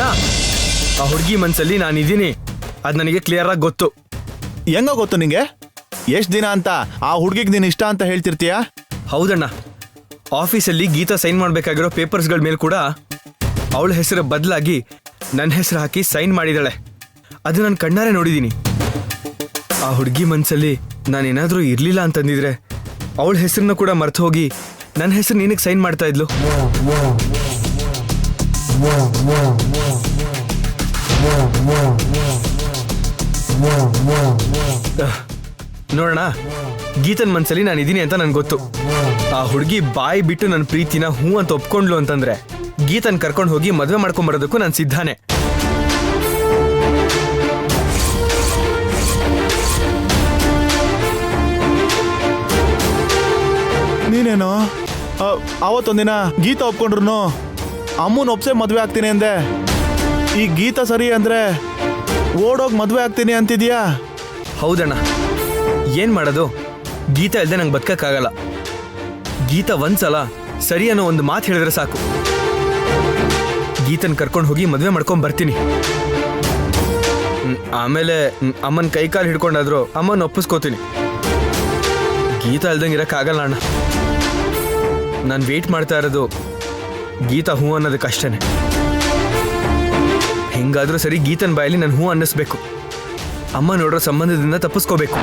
ಆ ಹುಡುಗಿ ಮನ್ಸಲ್ಲಿ ನಾನಿದ್ದೀನಿ, ಅದು ನನಗೆ ಕ್ಲಿಯರ್ ಆಗಿ ಗೊತ್ತು. ಹೆಂಗ ಗೊತ್ತು ನಿಂಗೆ? ಎಷ್ಟು ದಿನ ಅಂತ ಆ ಹುಡುಗಿಗೆ ನೀನು ಇಷ್ಟ ಅಂತ ಹೇಳ್ತಿರ್ತೀಯ? ಹೌದಣ್ಣ, ಆಫೀಸಲ್ಲಿ ಗೀತಾ ಸೈನ್ ಮಾಡಬೇಕಾಗಿರೋ ಪೇಪರ್ಸ್ಗಳ ಮೇಲೆ ಕೂಡ ಅವಳ ಹೆಸರು ಬದಲಾಗಿ ನನ್ನ ಹೆಸರು ಹಾಕಿ ಸೈನ್ ಮಾಡಿದಾಳೆ. ಅದು ನಾನು ಕಣ್ಣಾರೆ ನೋಡಿದ್ದೀನಿ. ಆ ಹುಡುಗಿ ಮನಸ್ಸಲ್ಲಿ ನಾನೇನಾದರೂ ಇರಲಿಲ್ಲ ಅಂತಂದಿದ್ರೆ ಅವಳ ಹೆಸರನ್ನ ಕೂಡ ಮರ್ತು ಹೋಗಿ ನನ್ನ ಹೆಸರು ನಿನಗೆ ಸೈನ್ ಮಾಡ್ತಾ ಇದ್ಲು. ನೋಡೋಣ, ಗೀತನ್ ಮನ್ಸಲ್ಲಿ ನಾನು ಇದೀನಿ ಅಂತ ನನ್ಗೆ ಗೊತ್ತು. ಆ ಹುಡುಗಿ ಬಾಯಿ ಬಿಟ್ಟು ನನ್ನ ಪ್ರೀತಿನ ಹೂ ಅಂತ ಒಪ್ಕೊಂಡ್ಲು ಅಂತಂದ್ರೆ ಗೀತನ್ ಕರ್ಕೊಂಡು ಹೋಗಿ ಮದುವೆ ಮಾಡ್ಕೊಂಬರೋದಕ್ಕೂ ನಾನು ಸಿದ್ಧಾನೆ. ನೀನೇನೋ ಅವತ್ತೊಂದಿನ ಗೀತಾ ಒಪ್ಕೊಂಡ್ರು ಅಮ್ಮನ ಒಪ್ಸೆ ಮದುವೆ ಆಗ್ತೀನಿ ಅಂದೆ. ಈ ಗೀತಾ ಸರಿ ಅಂದ್ರೆ ಓಡೋಗಿ ಮದುವೆ ಆಗ್ತೀನಿ ಅಂತಿದ್ಯಾ? ಹೌದಣ್ಣ, ಏನ್ ಮಾಡೋದು? ಗೀತಾ ಇಲ್ಲದೆ ನಂಗೆ ಬದುಕಕ್ಕಾಗಲ್ಲ. ಗೀತಾ ಒಂದ್ಸಲ ಸರಿ ಅನ್ನೋ ಒಂದು ಮಾತು ಹೇಳಿದ್ರೆ ಸಾಕು, ಗೀತನ್ ಕರ್ಕೊಂಡು ಹೋಗಿ ಮದುವೆ ಮಾಡ್ಕೊಂಡ್ ಬರ್ತೀನಿ. ಆಮೇಲೆ ಅಮ್ಮನ ಕೈಕಾಲು ಹಿಡ್ಕೊಂಡಾದ್ರು ಅಮ್ಮನ ಒಪ್ಪಿಸ್ಕೋತೀನಿ. ಗೀತಾ ಇಲ್ದಂಗೆ ಇರಕ್ಕಾಗಲ್ಲ ಅಣ್ಣ. ನಾನು ವೇಟ್ ಮಾಡ್ತಾ ಇರೋದು ಗೀತಾ ಹೂ ಅನ್ನೋದಕ್ಕಷ್ಟೇ. ಹೆಂಗಾದ್ರೂ ಸರಿ ಗೀತನ್ ಬಾಯಲ್ಲಿ ನಾನು ಹೂ ಅನ್ನಿಸ್ಬೇಕು. ಅಮ್ಮ ನೋಡೋ ಸಂಬಂಧದಿಂದ ತಪ್ಪಿಸ್ಕೋಬೇಕು.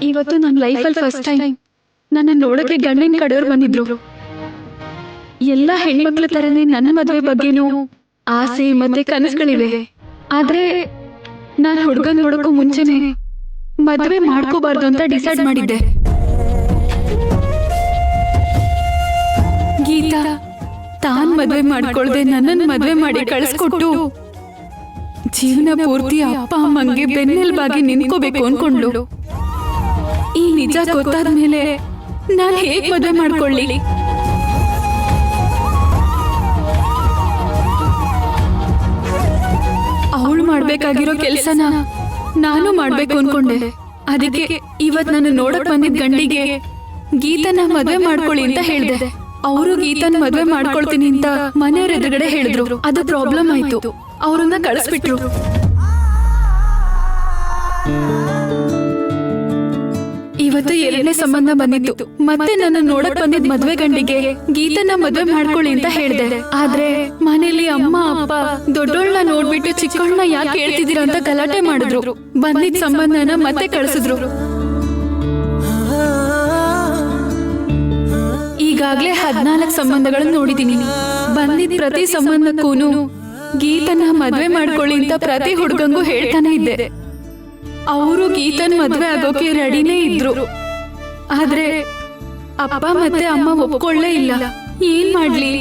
ಇವತ್ತು ನನ್ನ ಲೈಫಲ್ಲಿ ಫಸ್ಟ್ ಟೈಮ್ ನನ್ನ ನೋಡಕ್ಕೆ ಗಂಡಿನ ಕಡೆಯವ್ರು ಬಂದಿದ್ರು. ಎಲ್ಲ ಹೆಣ್ಮಕ್ಳ ತರನೇ ನನ್ನ ಮದುವೆ ಬಗ್ಗೆನೂ ಆಸೆ ಮತ್ತೆ ಕನಸುಗಳಿವೆ. ಆದ್ರೆ ನಾನು ಹುಡುಗನ ನೋಡಕ್ಕೂ ಮುಂಚೆನೆ ಮದುವೆ ಮಾಡ್ಕೋಬಾರ್ದು ಅಂತ ಡಿಸೈಡ್ ಮಾಡಿದ್ದೆ. ಗೀತಾ ತಾನ್ ಮದುವೆ ಮಾಡ್ಕೊಳ್ದೆ ನನ್ನನ್ನು ಮದುವೆ ಮಾಡಿ ಕಳಿಸ್ಕೊಟ್ಟು ಜೀವನ ಪೂರ್ತಿ ಅಪ್ಪ ಅಮ್ಮಂಗೆ ಬೆನ್ನೆಲುಬಾಗಿ ನಿಂತ್ಕೋಬೇಕು ಅನ್ಕೊಂಡ್ಲು. ಈ ನಿಜ ಗೊತ್ತಾದ್ಮೇಲೆ ನಾನು ಹೇಗ್ ಮದುವೆ ಮಾಡ್ಕೊಳ್ಳಿ? ಅವಳು ಮಾಡ್ಬೇಕಾಗಿರೋ ಕೆಲ್ಸನ ನಾನು ಮಾಡ್ಬೇಕು ಅನ್ಕೊಂಡೆ. ಅದಕ್ಕೆ ಇವತ್ ನಾನು ನೋಡಕ್ ಬಂದಿದ್ ಗಂಡಿಗೆ ಗೀತನ ಮದುವೆ ಮಾಡ್ಕೊಳ್ಳಿ ಅಂತ ಹೇಳ್ದೆ. ಅವರು ಗೀತನ ಮದುವೆ ಮಾಡ್ಕೊಳ್ತೀನಿ ಅಂತ ಮನೆಯವ್ರ ಎದುರುಗಡೆ ಹೇಳಿದ್ರು. ಅದು ಪ್ರಾಬ್ಲಮ್ ಆಯ್ತು, ಅವ್ರನ್ನ ಕಳಿಸ್ಬಿಟ್ರು. ಇವತ್ತು ಎರಡನೇ ಸಂಬಂಧ ಬಂದಿತ್ತು. ಮತ್ತೆ ನನ್ನ ನೋಡಕ್ ಬಂದಿದ್ ಮದ್ವೆ ಗಂಡಿಗೆ ಗೀತನ ಮದ್ವೆ ಮಾಡ್ಕೊಳ್ಳಿ ಅಂತ ಹೇಳ್ದೆ. ಆದ್ರೆ ಮನೇಲಿ ಅಮ್ಮ ಅಪ್ಪ ದೊಡ್ಡೋಳ್ನ ನೋಡ್ಬಿಟ್ಟು ಚಿಕ್ಕೋಳ್ನ ಯಾಕೆ ಹೇಳ್ತಿದ್ದೀರಾ ಅಂತ ಗಲಾಟೆ ಮಾಡಿದ್ರು. ಬಂದಿದ್ ಸಂಬಂಧನ ಮತ್ತೆ ಕಳಿಸಿದ್ರು. ಈಗಾಗ್ಲೇ 14 ಸಂಬಂಧಗಳನ್ನ ನೋಡಿದೀನಿ. ಬಂದಿದ್ ಪ್ರತಿ ಸಂಬಂಧಕ್ಕೂನು ಗೀತನ ಮದ್ವೆ ಮಾಡ್ಕೊಳ್ಳಿ ಅಂತ ಪ್ರತಿ ಹುಡುಗಂಗೂ ಹೇಳ್ತಾನೆ ಇದ್ದೆ. ಅವರು ಗೀತನ್ ಮದ್ವೆ ಆಗೋಕೆ ರೆಡಿನೇ ಇದ್ರು. ಆದ್ರೆ ಅಪ್ಪ ಮತ್ತೆ ಅಮ್ಮ ಒಪ್ಕೊಳ್ಳೇ ಇಲ್ಲ. ಏನ್ ಮಾಡ್ಲಿ?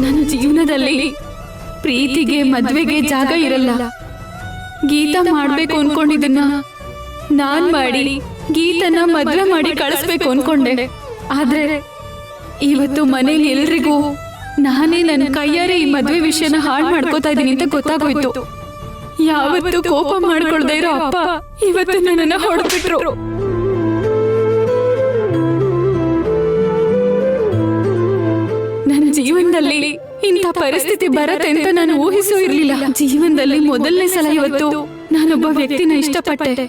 ನನ್ನ ಜೀವನದಲ್ಲಿ ಪ್ರೀತಿಗೆ ಮದ್ವೆಗೆ ಜಾಗ ಇರಲ್ಲ. ಗೀತಾ ಮಾಡ್ಬೇಕು ಅನ್ಕೊಂಡಿದ್ದನ್ನ ನಾನ್ ಮಾಡಿ ಗೀತನ ಮದ್ವೆ ಮಾಡಿ ಕಳಿಸ್ಬೇಕು ಅನ್ಕೊಂಡೆ. ಆದ್ರೆ ಇವತ್ತು ಮನೇಲಿ ಎಲ್ರಿಗೂ ನಾನೇ ನನ್ನ ಕೈಯಾರೆ ಈ ಮದ್ವೆ ವಿಷಯನ ಹಾಳು ಮಾಡ್ಕೋತಾ ಇದ್ದೀನಿ ಅಂತ ಗೊತ್ತಾಗೋಯ್ತು. ಯಾವತ್ತೂ ಕೋಪ ಮಾಡ್ಕೊಳ್ದೇ ಇರೋ ಅಪ್ಪ ಇವತ್ತು ನನ್ನನ್ನ ಹೊಡೆದ್ಬಿಟ್ರು. ನನ್ನ ಜೀವನದಲ್ಲಿ ಇಂಥ ಪರಿಸ್ಥಿತಿ ಬರತ್ತೆ ಅಂತ ನಾನು ಊಹಿಸೂ ಇರ್ಲಿಲ್ಲ. ಜೀವನದಲ್ಲಿ ಮೊದಲನೇ ಸಲ ಇವತ್ತು ನಾನೊಬ್ಬ ವ್ಯಕ್ತಿನ ಇಷ್ಟಪಟ್ಟೆ.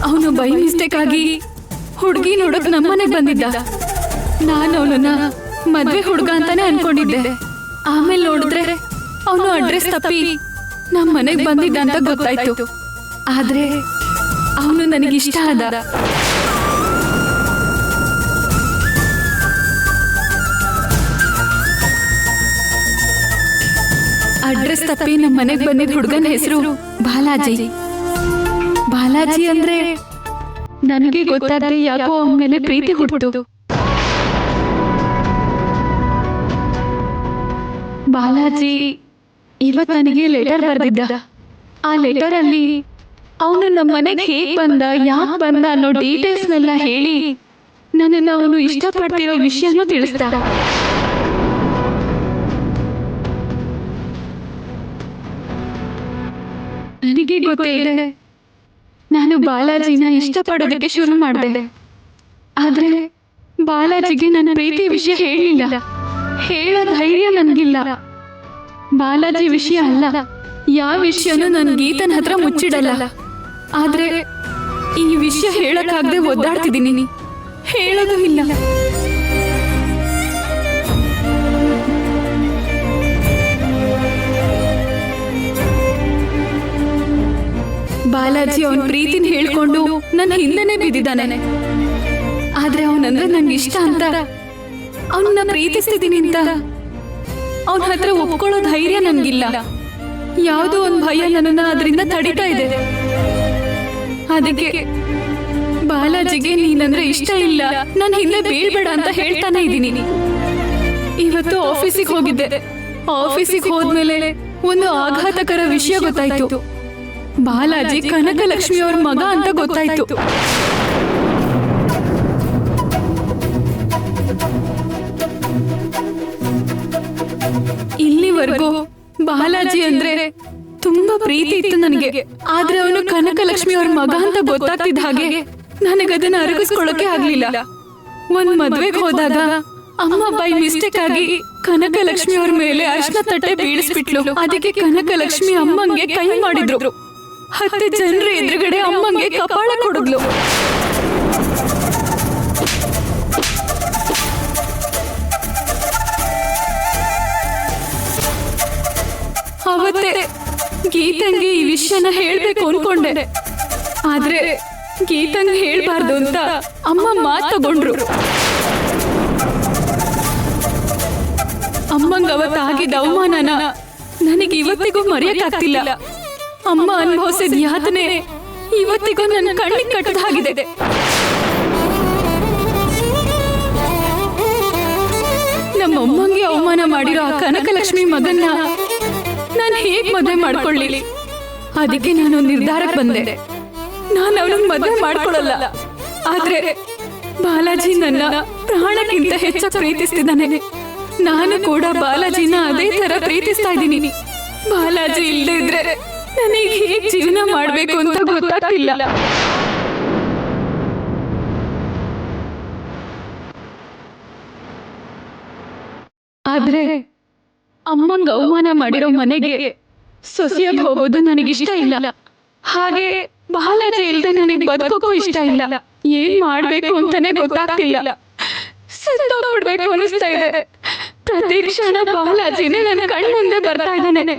ಅವನು ಬೈ ಮಿಸ್ಟೇಕ್ ಆಗಿ ಹುಡುಗಿ ನೋಡಕ್ ನಮ್ಮನೆಗ್ ಬಂದಿದ್ದ. ನಾನು ಅವನನ್ನ ಮದ್ವೆ ಹುಡುಗ ಅಂತಾನೆ ಅನ್ಕೊಂಡಿದ್ದೆ. ಆಮೇಲೆ ನೋಡಿದ್ರೆ ಅವನು ಅಡ್ರೆಸ್ ತಪ್ಪಿ ನಮ್ಮ ಮನೆಗ್ ಬಂದಿದ್ದ ಅಂತ ಗೊತ್ತಾಯ್ತು. ಆದ್ರೆ ಅವನು ನನಗಿಷ್ಟ ಆದ. ಅಡ್ರೆಸ್ ತಪ್ಪಿ ನಮ್ಮ ಮನೆಗ್ ಬಂದಿದ್ದ ಹುಡುಗನ ಹೆಸರು ಬಾಲಾಜಿ. ಬಾಲಾಜಿ ಅಂದ್ರೆ ನನಗೆ ಗೊತ್ತಾದ್ರೆ ಯಾಕೋ ಅವನ ಮೇಲೆ ಪ್ರೀತಿ ಹುಟ್ಟು. ಬಾಲಾಜಿ ಇವತ್ತು ನನಗೆ ಲೆಟರ್ ಬರೆದಿದ್ದ. ಆ ಲೆಟರ್ ಅಲ್ಲಿ ಅವನು ನಮ್ಮ ಮನೆಗೆ ಹೇಗೆ ಬಂದ, ಯಾಕೆ ಬಂದ ಅನ್ನೋ ಡೀಟೇಲ್ಸ್ನೆಲ್ಲ ಹೇಳಿ ನನ್ನನ್ನು ಅವನು ಇಷ್ಟಪಡ್ತಿರೋ ವಿಷಯನೂ ತಿಳಿಸ್ದ. ನನಗೆ ಗೊತ್ತೇ ಇದೆ, ನಾನು ಬಾಲಾಜಿನ ಇಷ್ಟಪಡೋದಕ್ಕೆ ಶುರು ಮಾಡಿದೆ. ಆದ್ರೆ ಬಾಲಾಜಿಗೆ ನನ್ನ ಪ್ರೀತಿ ವಿಷಯ ಹೇಳಿಲ್ಲ. ಹೇಳೋ ಧೈರ್ಯ ನನಗಿಲ್ಲ. ಬಾಲಾಜಿ ವಿಷಯ ಅಲ್ಲ, ಯಾವ ವಿಷಯನೂ ನನ್ನ ಗೀತನ ಹತ್ರ ಮುಚ್ಚಿಡಲ್ಲ. ಆದ್ರೆ ಈ ವಿಷಯ ಹೇಳಕ್ಕಾಗದೆ ಒದ್ದಾಡ್ತಿದ್ದೀನಿ. ಹೇಳೋದು ಇಲ್ಲ. ಬಾಲಾಜಿ ಅವನ ಪ್ರೀತಿನ ಹೇಳ್ಕೊಂಡು ನನ್ನ ಹಿಂದೆನೆ ಬಿದ್ದಿದ್ದಾನೆ. ಆದ್ರೆ ಅವನಂದ್ರೆ ನಂಗೆ ಇಷ್ಟ ಅಂತ, ಅವನನ್ನ ಪ್ರೀತಿಸ್ತಿದ್ದೀನಿ ಅಂತ ಅವನ ಹತ್ರ ಒಪ್ಕೊಳ್ಳೋ ಧೈರ್ಯ ನನ್ಗಿಲ್ಲ. ಯಾವುದೋ ಒಂದು ಭಯ ನನ್ನನ್ನ ಅದರಿಂದ ತಡಿತಾ ಇದೆ. ಅದಕ್ಕೆ ಬಾಲಾಜಿಗೆ ನೀನಂದ್ರೆ ಇಷ್ಟ ಇಲ್ಲ, ನನ್ನ ಹಿಂದೆ ಬೀಳ್ಬೇಡ ಅಂತ ಹೇಳ್ತಾನೆ ಇದ್ದೀನಿ. ಇವತ್ತು ಆಫೀಸಿಗೆ ಹೋಗಿದ್ದೆ. ಆಫೀಸಿಗೆ ಹೋದ್ಮೇಲೆ ಒಂದು ಆಘಾತಕರ ವಿಷಯ ಗೊತ್ತಾಯ್ತು. ಬಾಲಾಜಿ ಕನಕಲಕ್ಷ್ಮಿ ಅವ್ರ ಮಗ ಅಂತ ಗೊತ್ತಾಯ್ತು. ಇಲ್ಲಿವರೆಗೂ ಬಾಲಾಜಿ ಅಂದ್ರೆ ತುಂಬಾ ಪ್ರೀತಿ ಇತ್ತು ನನಗೆ. ಆದ್ರೆ ಅವನು ಕನಕಲಕ್ಷ್ಮಿ ಅವ್ರ ಮಗ ಅಂತ ಗೊತ್ತಾಗ್ತಿದ್ದ ಹಾಗೆ ನನಗದನ್ನ ಅರಗಿಸ್ಕೊಳ್ಳೋಕೆ ಆಗ್ಲಿಲ್ಲ. ಒಂದ್ ಮದ್ವೆಗೆ ಹೋದಾಗ ಅಮ್ಮ ಬೈ ಮಿಸ್ಟೇಕ್ ಆಗಿ ಕನಕಲಕ್ಷ್ಮಿ ಅವ್ರ ಮೇಲೆ ಅರ್ಶನ ತಟ್ಟೆ ಬೀಳಿಸ್ಬಿಟ್ಲು. ಅದಕ್ಕೆ ಕನಕಲಕ್ಷ್ಮಿ ಅಮ್ಮಂಗೆ ಕೈ ಮಾಡಿದ್ರು. 10 ಜನರ ಎದುರುಗಡೆ ಅಮ್ಮಂಗೆ ಕಪಾಳ ಕೊಡಿದ್ಲು. ಅವತ್ತೇ ಗೀತಂಗೆ ಈ ವಿಷಯನ ಹೇಳ್ಬೇಕು ಅನ್ಕೊಂಡೆ. ಆದ್ರೆ ಗೀತಂಗೆ ಹೇಳ್ಬಾರ್ದು ಅಂತ ಅಮ್ಮ ಮಾತು ತಗೊಂಡ್ರು. ಅಮ್ಮಂಗ ಅವತ್ತಾಗಿದ್ದ ಅವಮಾನನ ನನಗೆ ಇವತ್ತಿಗೂ ಮರೆಯಕ್ಕಾಗ್ತಿಲ್ಲ. ಅಮ್ಮ ಅನುಭವಿಸಿದ ಯಾತನೆ ಇವತ್ತಿಗೂ ನನ್ನ ಕಣ್ಣಿಗೆ ಕಟ್ಟದ ಹಾಗಿದೆ. ನಮ್ಮಮ್ಮಂಗೆ ಅವಮಾನ ಮಾಡಿರೋ ಆ ಕನಕಲಕ್ಷ್ಮಿ ಮಗನ್ನ ನಾನು ಹೇಗ್ ಮದುವೆ ಮಾಡ್ಕೊಳ್ಳಿ? ಅದಕ್ಕೆ ನಾನು ನಿರ್ಧಾರಕ್ಕೆ ಬಂದೆ. ನಾನು ಅವಳನ್ನ ಮದುವೆ ಮಾಡ್ಕೊಳ್ಳಲ್ಲ. ಆದ್ರೆ ಬಾಲಾಜಿ ನನ್ನ ಪ್ರಾಣಕ್ಕಿಂತ ಹೆಚ್ಚು ಪ್ರೀತಿಸ್ತಿದ್ದಾನೆ. ನಾನು ಕೂಡ ಬಾಲಾಜಿನ ಅದೇ ತರ ಪ್ರೀತಿಸ್ತಾ ಇದ್ದೀನಿ. ಬಾಲಾಜಿ ಇಲ್ಲದೆ ಇದ್ರೆ ನನಗೆ ಹೇಗ್ ಜೀವನ ಮಾಡ್ಬೇಕು ಅಂತ ಗೊತ್ತಾಗ್ತಿಲ್ಲ. ಆದ್ರೆ ಅಮ್ಮಂಗ ಅವಮಾನ ಮಾಡಿರೋ ಮನೆಗೆ ಸೊಸೆಯಾಗಿ ಹೋಗೋದು ನನಗಿಷ್ಟ ಇಲ್ಲ. ಹಾಗೆ ಬಾಲಾಜಿ ಇಲ್ಲದೆ ನನಗೆ ಬದುಕೋಕ್ಕೂ ಇಷ್ಟ ಇಲ್ಲ. ಏನ್ ಮಾಡ್ಬೇಕು ಅಂತಾನೆ ಗೊತ್ತಾಗ್ತಿಲ್ಲ. ಸತ್ತೋಗ್ಬಿಡ್ಬೇಕು ಅನಿಸ್ತಾ ಇದೆ. ಪ್ರತಿ ಕ್ಷಣ ಬಾಲಾಜಿನೇ ನನ್ನ ಕಣ್ಣು ಮುಂದೆ ಬರ್ತಾ ಇದ್ದಾನೆ.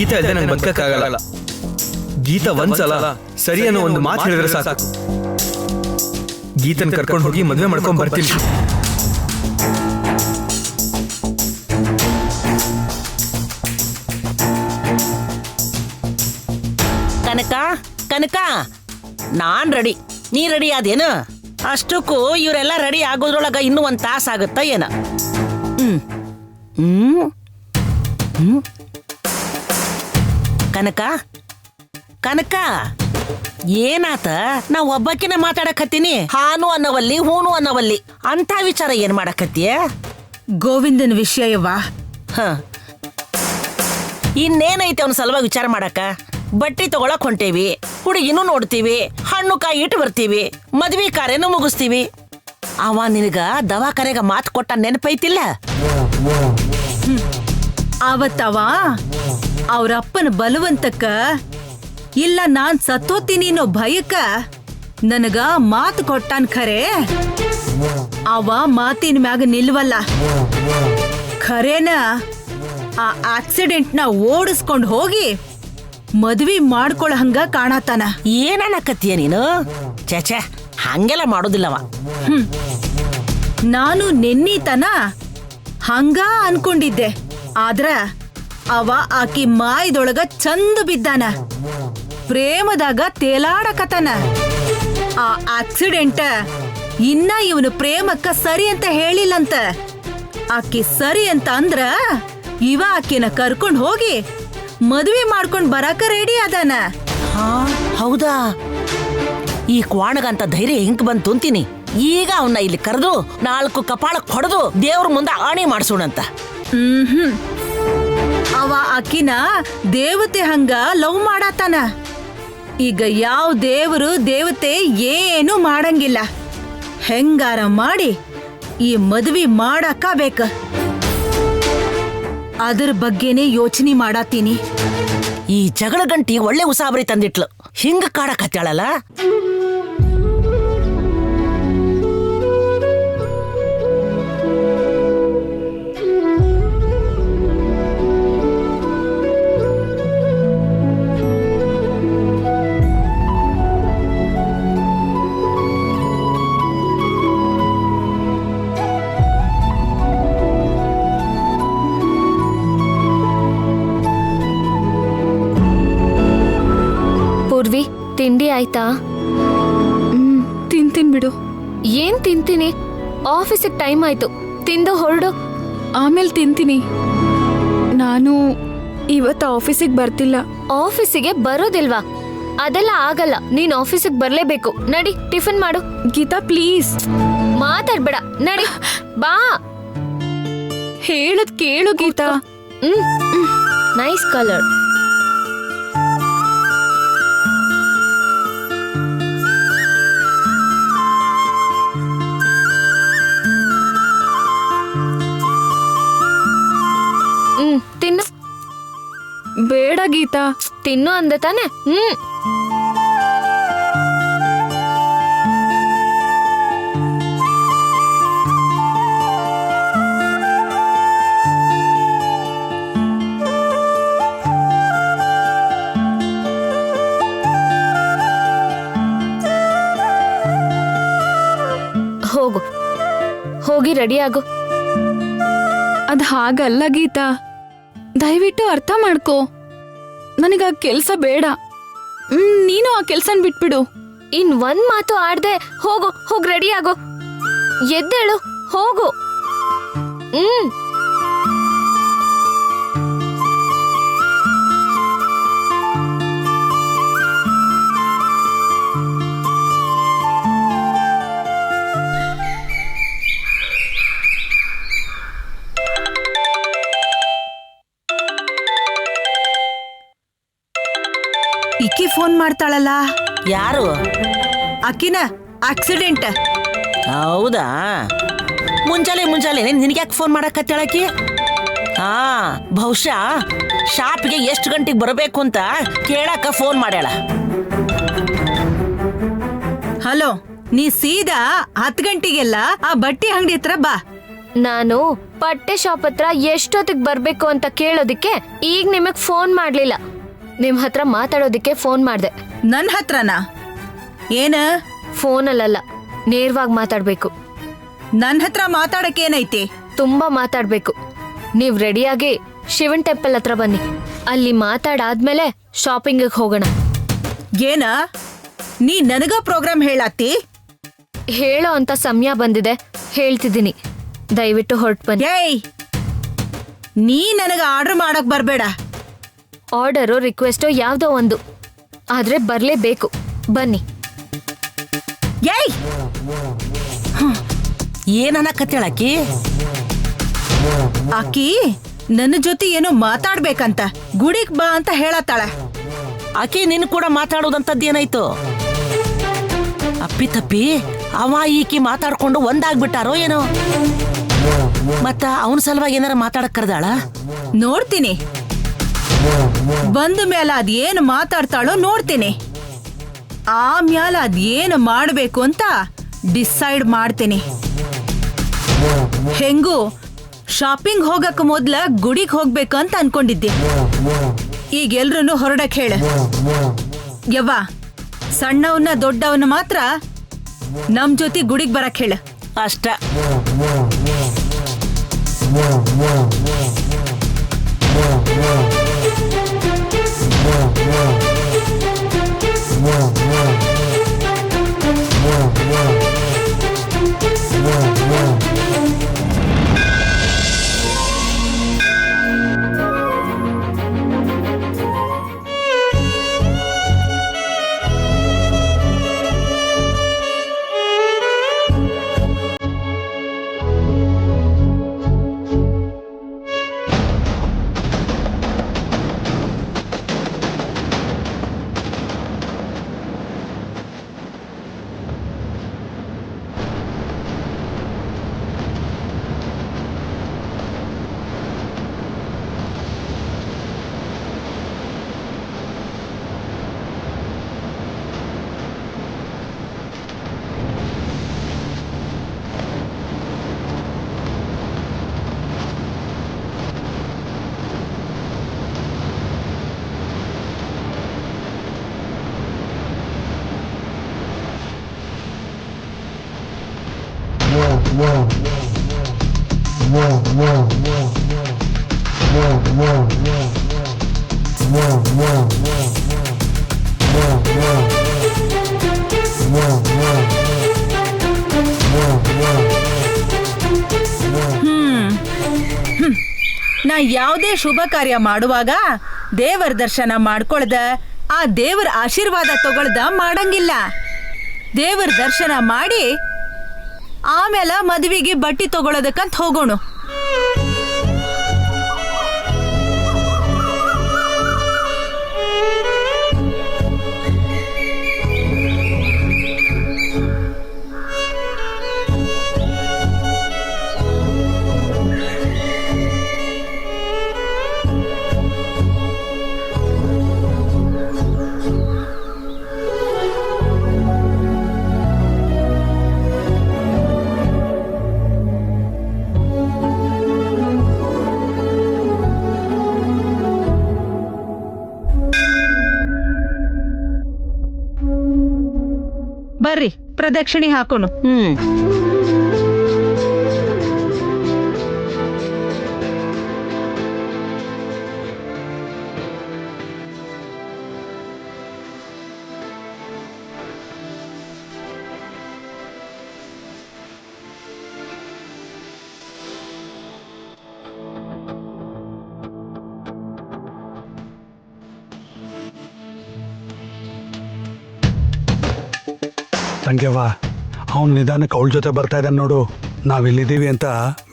ಗೀತಾ ಇಲ್ಲದೆ ನಂಗೆ ಬದುಕಕ್ಕಾಗಲ್ಲ. ಗೀತಾ ಒಂದ್ಸಲ ಸರಿ ಅನ್ನೋ ಒಂದು ಮಾತು ಹೇಳಿದ್ರೆ ಸಾಕು. ಗೀತನ್ ಕರ್ಕೊಂಡು ಹೋಗಿ ಮದುವೆ ಮಾಡ್ಕೊಂಡ್ ಬರ್ತೀನಿ. ಕನಕ ಕನಕ, ನಾನ್ ರೆಡಿ, ನೀ ರೆಡಿ ಅದೇನು? ಅಷ್ಟಕ್ಕೂ ಇವರೆಲ್ಲ ರೆಡಿ ಆಗೋದ್ರೊಳಗ ಇನ್ನೂ ಒಂದ್ ತಾಸ ಆಗುತ್ತ ಏನ? ಕನಕ ಕನಕ, ಏನಾತ? ನಾ ಒಬ್ಬಕಿನ ಮಾತಾಡಕತ್ತೀನಿ. ಹಾನು ಅನ್ನವಲ್ಲಿ ಹೂನು ಅನ್ನವಲ್ಲಿ ಅಂತ ವಿಚಾರ ಏನ್ ಮಾಡಕತ್ತೀಯ? ಗೋವಿಂದನ ವಿಷಯವಾ? ಇನ್ನೇನೈತೆ ಅವನ ಸಲುವಾಗಿ ವಿಚಾರ ಮಾಡಕ? ಬಟ್ಟೆ ತಗೊಳಕ್ ಹೊಂಟೇವಿ, ಹುಡುಗಿನೂ ನೋಡ್ತೀವಿ, ಹಣ್ಣು ಕಾಯಿ ಇಟ್ಟು ಬರ್ತೀವಿ, ಮದ್ವಿ ಕಾರ್ಯನೂ ಮುಗಿಸ್ತೀವಿ. ಅವ ನಿನಗ ದವಾಖಾನೆಗ ಮಾತು ಕೊಟ್ಟ ನೆನಪೈತಿಲ್ಲ? ಅವತ್ತವ ಅವ್ರಪ್ಪನ ಬಲವಂತಕ್ಕ ಇಲ್ಲ ನಾನ್ ಸತ್ತೋತೀನಿ ಅನ್ನೋ ಭಯಕ್ಕ ನನಗ ಮಾತು ಕೊಟ್ಟಾನ್. ಖರೆ ಅವ ಮಾತಿನ ಮ್ಯಾಗ ನಿಲ್ವಲ್ಲ. ಖರೇನ ಆ ಆಕ್ಸಿಡೆಂಟ್ನ ಓಡಿಸ್ಕೊಂಡ್ ಹೋಗಿ ಮದ್ವಿ ಮಾಡ್ಕೊಳ ಹಂಗ ಕಾಣತಾನ. ಏನನ್ನಕತ್ತೀಯ ನೀನು? ಛೇ, ಹಂಗೆಲ್ಲ ಮಾಡೋದಿಲ್ಲವ. ನಾನು ನೆನ್ನಿತನ ಹಂಗ ಅನ್ಕೊಂಡಿದ್ದೆ. ಆದ್ರ ಅವ ಆಕಿ ಮಾಯದೊಳಗ ಚಂದ ಬಿದ್ದಾನ, ಪ್ರೇಮದಾಗ ತೇಲಾಡಕತನ. ಆ ಆಕ್ಸಿಡೆಂಟ್ ಇನ್ನ ಇವನು ಪ್ರೇಮಕ್ಕ ಸರಿ ಅಂತ ಹೇಳಿಲ್ಲಂತ. ಆಕಿ ಸರಿ ಅಂತ ಅಂದ್ರ ಇವ ಆಕಿನ ಕರ್ಕೊಂಡ್ ಹೋಗಿ ಮದುವೆ ಮಾಡ್ಕೊಂಡ್ ಬರಾಕ ರೆಡಿ ಅದಾನ. ಹೌದಾ? ಈ ಕ್ವಾಣಗಂತ ಧೈರ್ಯ ಹೆಂಗ್ ಬಂತು ಅಂತೀನಿ. ಈಗ ಅವನ್ನ ಇಲ್ಲಿ ಕರೆದು 4 ಕಪಾಳಕ್ ಹೊಡೆದು ದೇವ್ರ ಮುಂದೆ ಆಣಿ ಮಾಡ್ಸೋಣಂತ. ಅವ ಆಕಿನ ದೇವತೆ ಹಂಗ ಲವ್ ಮಾಡತಾನ. ಈಗ ಯಾವ ದೇವರು ದೇವತೆ ಏನು ಮಾಡಂಗಿಲ್ಲ. ಹೆಂಗಾರ ಮಾಡಿ ಈ ಮದ್ವಿ ಮಾಡಾಕ ಬೇಕ. ಅದ್ರ ಬಗ್ಗೆನೇ ಯೋಚನೆ ಮಾಡಾತೀನಿ. ಈ ಜಗಳ ಗಂಟಿ ಒಳ್ಳೆ ಉಸಾಬರಿ ತಂದಿಟ್ಲು. ಹಿಂಗ ಕಾಡಕತ್ತಾಳಲ್ಲ. ಪೂರ್ವಿ, ತಿಂಡಿ ಆಯ್ತಾ? ತಿಂತೀನಿ ಬಿಡು. ಏನ್ ತಿಂತೀನಿ? ಆಫೀಸಿಗೆ ಟೈಮ್ ಆಯ್ತು, ತಿಂದು ಹೊರಡು. ಆಮೇಲೆ ತಿಂತೀನಿ. ನಾನು ಇವತ್ತು ಆಫೀಸಿಗೆ ಬರ್ತಿಲ್ಲ. ಆಫೀಸಿಗೆ ಬರೋದಿಲ್ವಾ? ಅದೆಲ್ಲ ಆಗಲ್ಲ. ನೀನ್ ಆಫೀಸಿಗೆ ಬರ್ಲೇಬೇಕು. ನಡಿ, ಟಿಫಿನ್ ಮಾಡು. ಗೀತಾ ಪ್ಲೀಸ್ ಮಾತಾಡ್ಬೇಡ, ನಡಿ ಬಾ. ಹೇಳದ್ ಕೇಳು ಗೀತಾ. Nice colour. ತಿನ್ನು. ಬೇಡ ಗೀತಾ. ತಿನ್ನು ಅಂದೆ ತಾನೆ. ಹೋಗು, ಹೋಗಿ ರೆಡಿ ಆಗು. ಅದ್ ಹಾಗಲ್ಲ ಗೀತಾ, ದಯವಿಟ್ಟು ಅರ್ಥ ಮಾಡ್ಕೋ. ನನಗ ಆ ಕೆಲ್ಸ ಬೇಡ. ನೀನು ಆ ಕೆಲ್ಸನ್ ಬಿಟ್ಬಿಡು. ಇನ್ ಒಂದ್ ಮಾತು ಆಡ್ದೆ. ಹೋಗು, ಹೋಗ್ ರೆಡಿ ಆಗು. ಎದ್ದೇಳು, ಹೋಗು. ಇಕ್ಕಿ ಫೋನ್ ಮಾಡ್ತಾಳಲ್ಲ. ಯಾರು? ಆಕಿನ ಆಕ್ಸಿಡೆಂಟ್. ಹೌದಾ? ಮುಂಜಾನೆ ನಿನಗ್ಯಾಕೆ ಫೋನ್ ಮಾಡಕತ್ತಾಳಕಿ? ಬಹುಶಃ ಶಾಪ್ಗೆ ಎಷ್ಟು ಗಂಟೆಗೆ ಬರಬೇಕು ಅಂತ ಕೇಳಕ್ಕ ಫೋನ್ ಮಾಡ್ಯಾಳ. ಹಲೋ, ನೀ ಸೀದಾ 10 ಗಂಟೆಗೆಲ್ಲ ಆ ಬಟ್ಟೆ ಅಂಗಡಿ ಹತ್ರ ಬಾ. ನಾನು ಬಟ್ಟೆ ಶಾಪ್ ಹತ್ರ ಎಷ್ಟೊತ್ತಿಗೆ ಬರ್ಬೇಕು ಅಂತ ಕೇಳೋದಿಕ್ಕೆ ಈಗ ನಿಮಗ್ ಫೋನ್ ಮಾಡ್ಲಿಲ್ಲ. ನಿಮ್ ಹತ್ರ ಮಾತಾಡೋದಿಕ್ಕೆ ಫೋನ್ ಮಾಡ್ದೆ. ನನ್ ಹತ್ರನಾ? ಏನ? ಫೋನಲ್ಲ, ನೇರವಾಗಿ ಮಾತಾಡ್ಬೇಕು. ನನ್ ಹತ್ರ ಮಾತಾಡಕ್ ಏನೈತಿ? ತುಂಬಾ ಮಾತಾಡ್ಬೇಕು. ನೀವ್ ರೆಡಿಯಾಗಿ ಶಿವನ್ ಟೆಂಪಲ್ ಹತ್ರ ಬನ್ನಿ. ಅಲ್ಲಿ ಮಾತಾಡಾದ್ಮೇಲೆ ಶಾಪಿಂಗ್ ಹೋಗೋಣ. ಏನ? ನೀ ನನಗ ಪ್ರೋಗ್ರಾಮ್ ಹೇಳತ್ತಿ? ಹೇಳೋ ಅಂತ ಸಮಯ ಬಂದಿದೆ, ಹೇಳ್ತಿದ್ದೀನಿ. ದಯವಿಟ್ಟು ಹೊರಟು ಬನ್ನಿ. ಏಯ್, ನೀ ನನಗ ಆರ್ಡರ್ ಮಾಡಕ್ ಬರ್ಬೇಡ. ಆರ್ಡರು ರಿಕ್ವೆಸ್ಟೋ ಯಾವ್ದೋ ಒಂದು, ಆದ್ರೆ ಬರ್ಲೇಬೇಕು. ಬನ್ನಿ. ಏಯ್, ಏನನ್ನಕತ್ತೇಳಕಿ? ಆಕಿ ನನ್ನ ಜೊತೆ ಏನೋ ಮಾತಾಡ್ಬೇಕಂತ ಗುಡಿಗ್ ಬಾ ಅಂತ ಹೇಳತ್ತಾಳ. ಆಕಿ ನಿನ್ ಕೂಡ ಮಾತಾಡೋದಂತದ್ದು ಏನಾಯ್ತು? ಅಪ್ಪಿ ತಪ್ಪಿ ಅವ ಈಕಿ ಮಾತಾಡ್ಕೊಂಡು ಒಂದಾಗ್ಬಿಟ್ಟಾರೋ ಏನೋ? ಮತ್ತ ಅವನ ಸಲುವಾಗಿ ಏನಾರ ಮಾತಾಡಕ್ ಕರ್ದಾಳ? ನೋಡ್ತೀನಿ, ಬಂದ ಮೇಲೆ ಅದೇನು ಮಾತಾಡ್ತಾಳೋ ನೋಡ್ತೀನಿ. ಆಮ್ಯಾಲ ಅದೇನು ಮಾಡ್ಬೇಕು ಅಂತ ಡಿಸೈಡ್ ಮಾಡ್ತೀನಿ. ಹೆಂಗೂ ಶಾಪಿಂಗ್ ಹೋಗಕ್ ಮೊದ್ಲ ಗುಡಿಗೆ ಹೋಗ್ಬೇಕು ಅಂತ ಅನ್ಕೊಂಡಿದ್ದೆ. ಈಗ ಎಲ್ರೂ ಹೊರಡಕ್ ಹೇಳ. ಯವ್ವ, ಸಣ್ಣವನ್ನ ದೊಡ್ಡವನ್ನ ಮಾತ್ರ ನಮ್ ಜೊತೆ ಗುಡಿಗೆ ಬರಕ್ ಹೇಳ. ಅಷ್ಟ. ನಾ ಯಾವುದೇ ಶುಭ ಕಾರ್ಯ ಮಾಡುವಾಗ ದೇವರ ದರ್ಶನ ಮಾಡ್ಕೊಳ್ದ, ಆ ದೇವರ ಆಶೀರ್ವಾದ ತಗೊಳ್ದ ಮಾಡಂಗಿಲ್ಲ. ದೇವರ ದರ್ಶನ ಮಾಡಿ ಆಮೇಲೆ ಮದುವೆಗೆ ಬಟ್ಟಿ ತಗೊಳ್ಳೋದಕ್ಕಂತ ಹೋಗೋಣ. ಬರ್ರಿ, ಪ್ರದಕ್ಷಿಣೆ ಹಾಕೋಣ. ತಂಗ್ಯವ್ವ, ಅವನು ನಿಧಾನಕ್ಕೆ ಅವಳ ಜೊತೆ ಬರ್ತಾ ಇದ್ದಾನೆ ನೋಡು. ನಾವಿಲ್ಲಿದ್ದೀವಿ ಅಂತ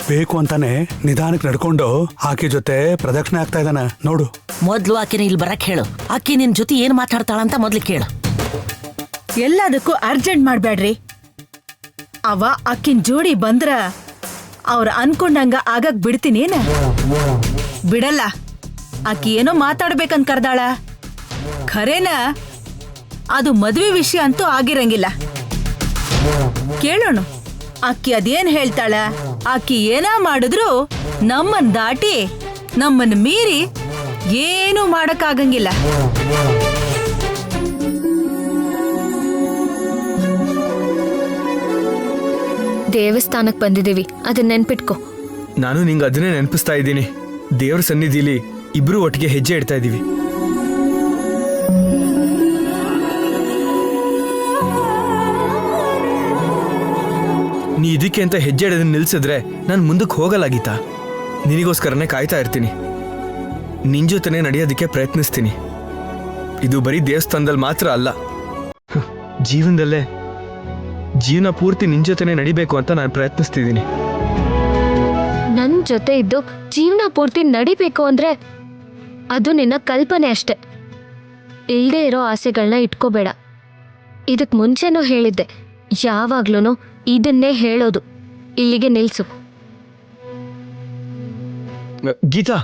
ಬೇಕು ಅಂತಾನೆ ನಿಧಾನಕ್ಕೆ ನಡ್ಕೊಂಡು ಆಕೆ ಜೊತೆ ಪ್ರದಕ್ಷಿಣೆ ಆಗ್ತಾ ಇದ್ದಾನೆ ನೋಡು. ಮೊದ್ಲು ಆಕಿನ ಇಲ್ಲಿ ಬರಕ್ ಹೇಳು. ಆಕಿ ನಿನ್ ಜೊತೆ ಏನ್ ಮಾತಾಡ್ತಾಳಂತ ಮೊದ್ಲು ಕೇಳು. ಎಲ್ಲದಕ್ಕೂ ಅರ್ಜೆಂಟ್ ಮಾಡ್ಬೇಡ್ರಿ. ಅವ ಅಕ್ಕಿನ ಜೋಡಿ ಬಂದ್ರ ಅವ್ರ ಅನ್ಕೊಂಡಂಗ ಆಗಕ್ ಬಿಡ್ತೀನೇನ? ಬಿಡಲ್ಲ. ಆಕಿ ಏನೋ ಮಾತಾಡ್ಬೇಕಂತ ಕರ್ದಾಳ. ಖರೇನ ಅದು ಮದ್ವೆ ವಿಷಯ ಅಂತೂ ಆಗಿರಂಗಿಲ್ಲ. ಕೇಳೋಣ, ಅಕ್ಕಿ ಅದೇನ್ ಹೇಳ್ತಾಳ ಆಕಿ ಏನ ಮಾಡಿದ್ರು ನಮ್ಮನ್ ದಾಟಿ ನಮ್ಮನ್ ಮೀರಿ ಏನೂ ಮಾಡಕ್ಕಾಗಂಗಿಲ್ಲ. ದೇವಸ್ಥಾನಕ್ಕೆ ಬಂದಿದ್ದೀವಿ, ಅದನ್ನ ನೆನ್ಪಿಟ್ಕೋ. ನಾನು ನಿಂಗೆ ಅದನ್ನೇ ನೆನಪಿಸ್ತಾ ಇದ್ದೀನಿ. ದೇವ್ರ ಸನ್ನಿಧಿಲಿ ಇಬ್ರು ಒಟ್ಟಿಗೆ ಹೆಜ್ಜೆ ಇಡ್ತಾ ಇದ್ದೀವಿ. ನೀ ಇದಕ್ಕೆ ಅಂತ ಹೆಜ್ಜೆ ಇಡೋದನ್ನ ನಿಲ್ಸಿದ್ರೆ ನಾನು ಮುಂದಕ್ಕೆ ಹೋಗಲ್ಲ ಗೀತಾ. ನಿನಗೋಸ್ಕರನೇ ಕಾಯ್ತಾ ಇರ್ತೀನಿ. ನಿನ್ ಜೊತೆನೆ ನಡೆಯೋದಕ್ಕೆ ಪ್ರಯತ್ನಿಸ್ತೀನಿ. ಇದು ಬರೀ ದೇವಸ್ಥಾನದಲ್ಲಿ ಮಾತ್ರ ಅಲ್ಲ, ಜೀವನದಲ್ಲೇ ಜೀವನ ಪೂರ್ತಿ ನಿನ್ ಜೊತೆನೆ ನಡಿಬೇಕು ಅಂತ ನಾನು ಪ್ರಯತ್ನಿಸ್ತಿದ್ದೀನಿ. ನನ್ ಜೊತೆ ಇದ್ದು ಜೀವನ ಪೂರ್ತಿ ನಡಿಬೇಕು ಅಂದ್ರೆ ಅದು ನಿನ್ನ ಕಲ್ಪನೆ ಅಷ್ಟೆ. ಇಲ್ಲದೆ ಇರೋ ಆಸೆಗಳನ್ನ ಇಟ್ಕೋಬೇಡ. ಇದಕ್ ಮುಂಚೆನೂ ಹೇಳಿದ್ದೆ, ಯಾವಾಗ್ಲೂ ಇದನ್ನೇ ಹೇಳೋದು. ಇಲ್ಲಿಗೆ ನಿಲ್ಸು. ಗೀತಾ,